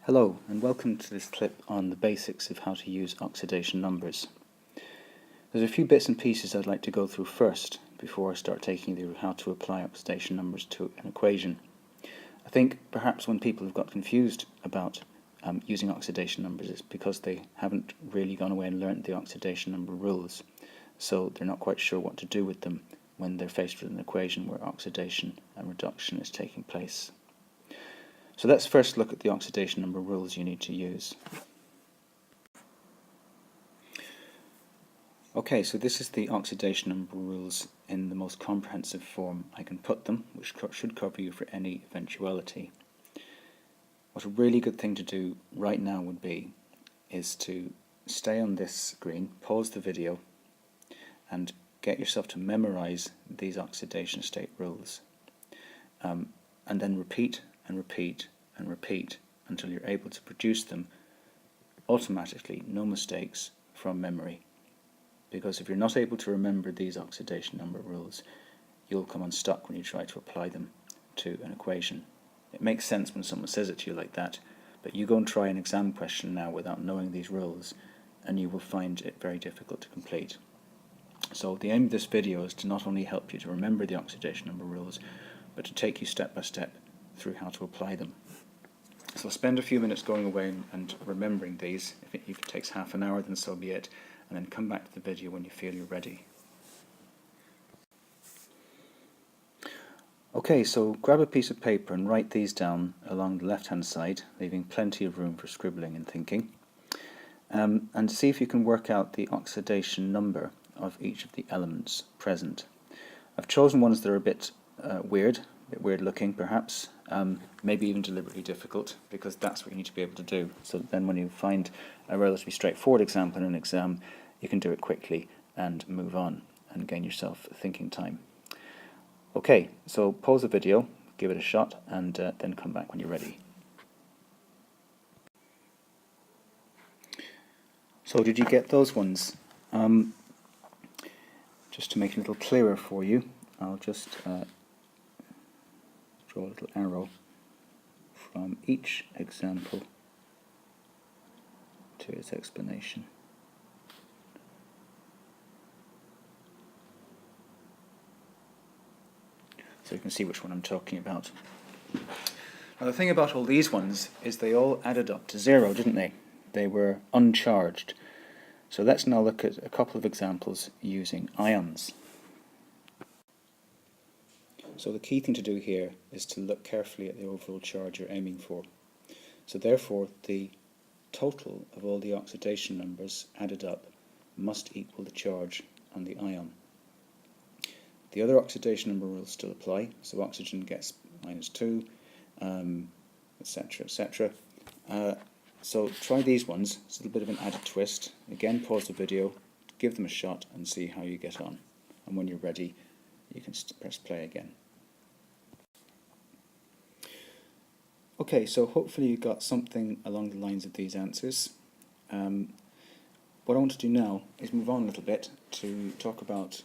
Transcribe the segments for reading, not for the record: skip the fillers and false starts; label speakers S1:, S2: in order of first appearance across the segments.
S1: Hello and welcome to this clip on the basics of how to use oxidation numbers. There's a few bits and pieces I'd like to go through first before I start taking you through how to apply oxidation numbers to an equation. I think perhaps when people have got confused about using oxidation numbers, it's because they haven't really gone away and learnt the oxidation number rules, so they're not quite sure what to do with them when they're faced with an equation where oxidation and reduction is taking place. So let's first look at the oxidation number rules you need to use. Okay, so this is the oxidation number rules in the most comprehensive form I can put them, which should cover you for any eventuality. What a really good thing to do right now would be is to stay on this screen, pause the video, and get yourself to memorize these oxidation state rules, and then repeat and repeat and repeat until you're able to produce them automatically, no mistakes, from memory. Because if you're not able to remember these oxidation number rules, you'll come unstuck when you try to apply them to an equation. It makes sense when someone says it to you like that, but you go and try an exam question now without knowing these rules and you will find it very difficult to complete. So the aim of this video is to not only help you to remember the oxidation number rules, but to take you step by step through how to apply them. So spend a few minutes going away and remembering these. If it takes half an hour, then so be it, and then come back to the video when you feel you're ready. Okay, so grab a piece of paper and write these down along the left hand side, leaving plenty of room for scribbling and thinking, and see if you can work out the oxidation number of each of the elements present. I've chosen ones that are a bit weird looking perhaps, maybe even deliberately difficult, because that's what you need to be able to do. So then when you find a relatively straightforward example in an exam, you can do it quickly and move on and gain yourself thinking time. Okay, so pause the video, give it a shot, and then come back when you're ready. So did you get those ones? Just to make it a little clearer for you, I'll just draw a little arrow from each example to its explanation. So you can see which one I'm talking about. Now the thing about all these ones is they all added up to 0, didn't they? They were uncharged. So let's now look at a couple of examples using ions. So the key thing to do here is to look carefully at the overall charge you're aiming for. So therefore the total of all the oxidation numbers added up must equal the charge on the ion. The other oxidation number rules still apply, so oxygen gets -2, etc., etc. So try these ones. It's a little bit of an added twist. Again, pause the video, give them a shot and see how you get on. And when you're ready, you can press play again. Okay, so hopefully you got something along the lines of these answers. What I want to do now is move on a little bit to talk about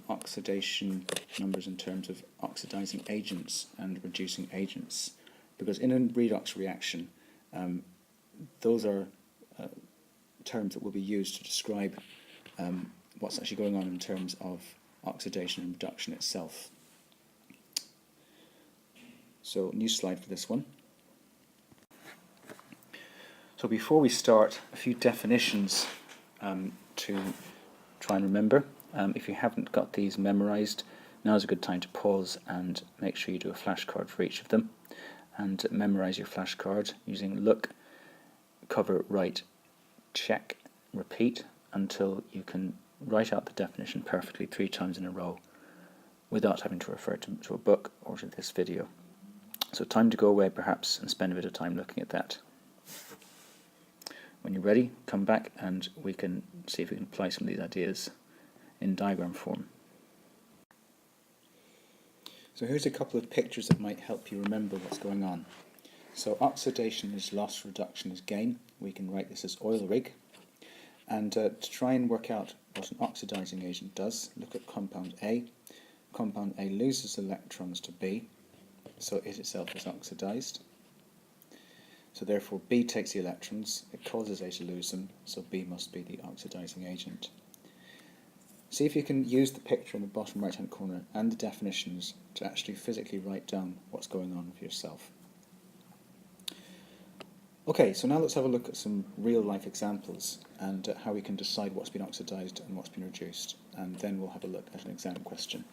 S1: oxidation numbers in terms of oxidizing agents and reducing agents. Because in a redox reaction, those are terms that will be used to describe what's actually going on in terms of oxidation and reduction itself. So, new slide for this one. So before we start, a few definitions to try and remember. If you haven't got these memorized, now is a good time to pause and make sure you do a flashcard for each of them, and memorize your flashcard using look, cover, write, check, repeat until you can write out the definition perfectly 3 times in a row without having to refer to a book or to this video. So time to go away perhaps and spend a bit of time looking at that. When you're ready, come back and we can see if we can apply some of these ideas in diagram form. So here's a couple of pictures that might help you remember what's going on. So oxidation is loss, reduction is gain. We can write this as oil rig. And to try and work out what an oxidizing agent does, look at compound A. Compound A loses electrons to B, so it itself is oxidized. So therefore B takes the electrons, it causes A to lose them, so B must be the oxidizing agent. See if you can use the picture in the bottom right hand corner and the definitions to actually physically write down what's going on for yourself. Okay, so now let's have a look at some real life examples and how we can decide what's been oxidized and what's been reduced, and then we'll have a look at an exam question.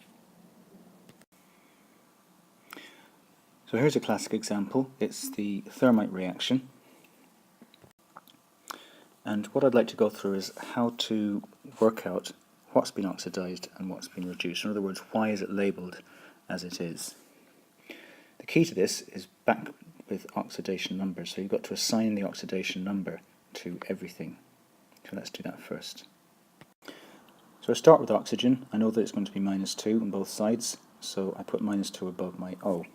S1: So here's a classic example. It's the thermite reaction. And what I'd like to go through is how to work out what's been oxidized and what's been reduced. In other words, why is it labelled as it is? The key to this is back with oxidation numbers. So you've got to assign the oxidation number to everything. So let's do that first. So I start with oxygen. I know that it's going to be -2 on both sides, so I put -2 above my O.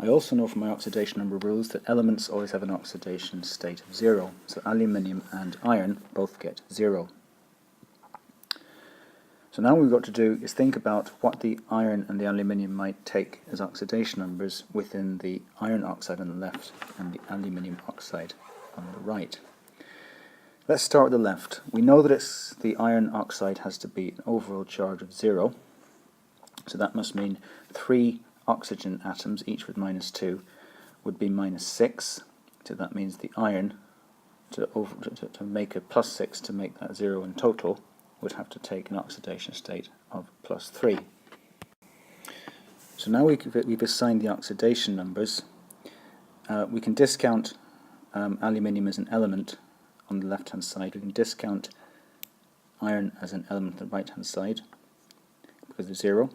S1: I also know from my oxidation number rules that elements always have an oxidation state of 0. So aluminium and iron both get 0. So now what we've got to do is think about what the iron and the aluminium might take as oxidation numbers within the iron oxide on the left and the aluminium oxide on the right. Let's start with the left. We know that the iron oxide has to be an overall charge of 0. So that must mean 3 oxygen atoms, each with -2, would be -6. So that means the iron, to make a +6 to make that 0 in total, would have to take an oxidation state of +3. So now we've assigned the oxidation numbers. We can discount aluminium as an element on the left hand side. We can discount iron as an element on the right hand side because of 0.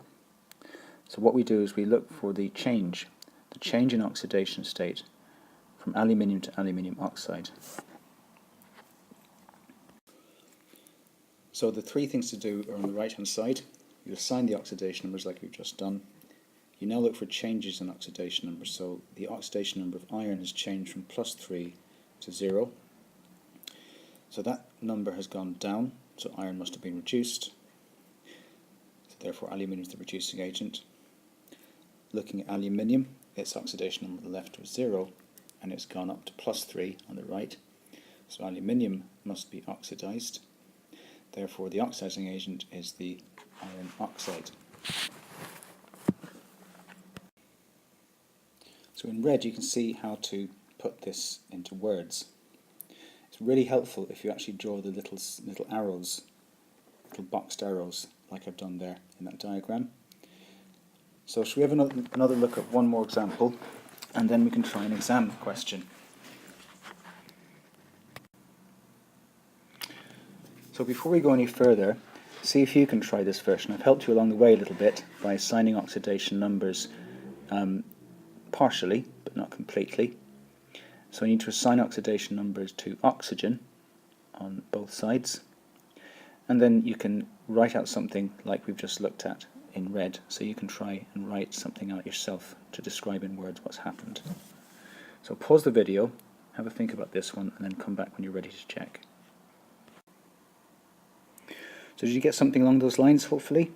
S1: So what we do is we look for the change in oxidation state from aluminium to aluminium oxide. So the 3 things to do are on the right hand side. You assign the oxidation numbers like we've just done. You now look for changes in oxidation numbers. So the oxidation number of iron has changed from +3 to 0. So that number has gone down, so iron must have been reduced. So therefore aluminium is the reducing agent. Looking at aluminium, its oxidation number on the left was 0, and it's gone up to +3 on the right. So aluminium must be oxidized. Therefore the oxidizing agent is the iron oxide. So in red you can see how to put this into words. It's really helpful if you actually draw the little arrows, little boxed arrows, like I've done there in that diagram. So shall we have another look at one more example, and then we can try an exam question. So before we go any further, see if you can try this version. I've helped you along the way a little bit by assigning oxidation numbers partially, but not completely. So I need to assign oxidation numbers to oxygen on both sides, and then you can write out something like we've just looked at in red, so you can try and write something out yourself to describe in words what's happened. So pause the video, have a think about this one, and then come back when you're ready to check. So did you get something along those lines, hopefully?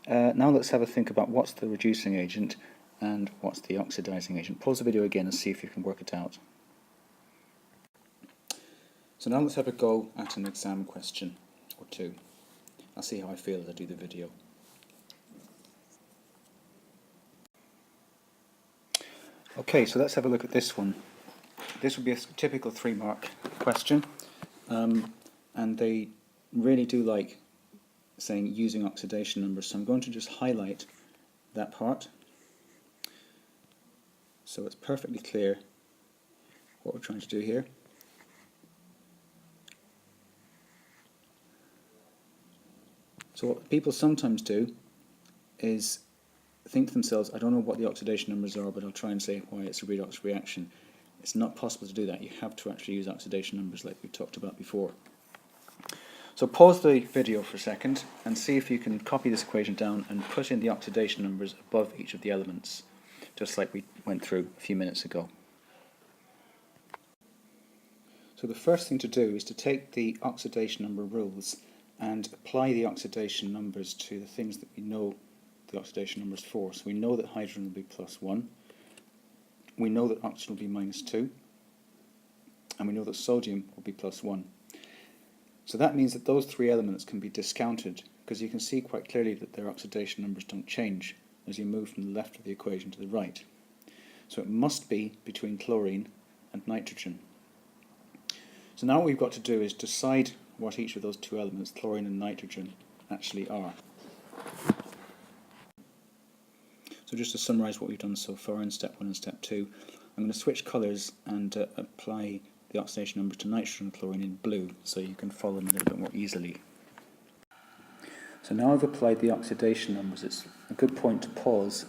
S1: Now let's have a think about what's the reducing agent and what's the oxidizing agent. Pause the video again and see if you can work it out. So now let's have a go at an exam question or two. I'll see how I feel as I do the video. Okay, so let's have a look at this one. This would be a typical 3-mark question, and they really do like saying using oxidation numbers, so I'm going to just highlight that part so it's perfectly clear what we're trying to do here. So what people sometimes do is think to themselves, I don't know what the oxidation numbers are, but I'll try and say why it's a redox reaction. It's not possible to do that. You have to actually use oxidation numbers like we talked about before. So pause the video for a second and see if you can copy this equation down and put in the oxidation numbers above each of the elements, just like we went through a few minutes ago. So the first thing to do is to take the oxidation number rules and apply the oxidation numbers to the things that we know the oxidation numbers for. So we know that hydrogen will be +1. we know that oxygen will be -2, and we know that sodium will be +1. So that means that those three elements can be discounted, because you can see quite clearly that their oxidation numbers don't change as you move from the left of the equation to the right. So it must be between chlorine and nitrogen. So now what we've got to do is decide what each of those two elements, chlorine and nitrogen, actually are. So just to summarise what we've done so far in step 1 and step 2, I'm going to switch colours and apply the oxidation numbers to nitrogen and chlorine in blue, so you can follow them a little bit more easily. So now I've applied the oxidation numbers, it's a good point to pause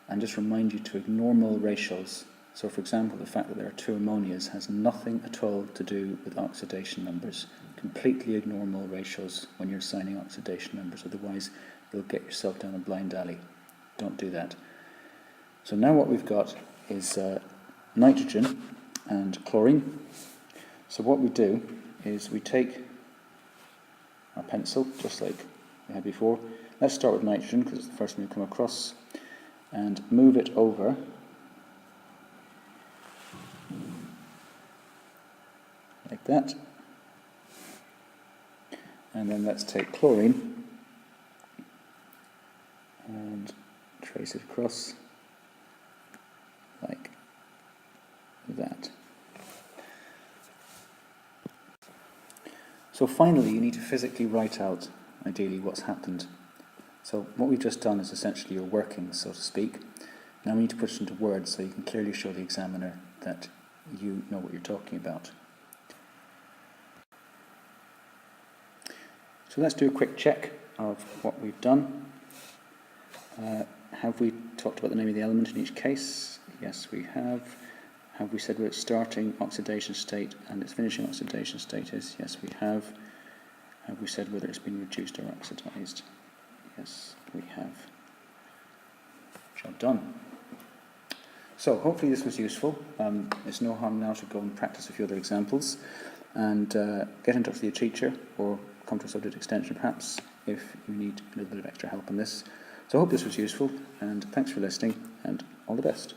S1: and just remind you to ignore mole ratios. So for example, the fact that there are two ammonias has nothing at all to do with oxidation numbers. Completely ignore mole ratios when you're assigning oxidation numbers, otherwise you'll get yourself down a blind alley. Don't do that. So now what we've got is nitrogen and chlorine. So what we do is we take our pencil, just like we had before. Let's start with nitrogen, because it's the first one we come across, and move it over like that. And then let's take chlorine and trace it across like that. So finally, you need to physically write out, ideally, what's happened. So what we've just done is essentially your workings, so to speak. Now we need to put it into words so you can clearly show the examiner that you know what you're talking about. So let's do a quick check of what we've done. Have we talked about the name of the element in each case? Yes, we have. Have we said what its starting oxidation state and its finishing oxidation state is? Yes, we have. Have we said whether it's been reduced or oxidized? Yes, we have. Job done. So hopefully this was useful. It's no harm now to go and practice a few other examples and get in touch with your teacher or come to a subject extension perhaps if you need a little bit of extra help on this. So I hope this was useful, and thanks for listening, and all the best.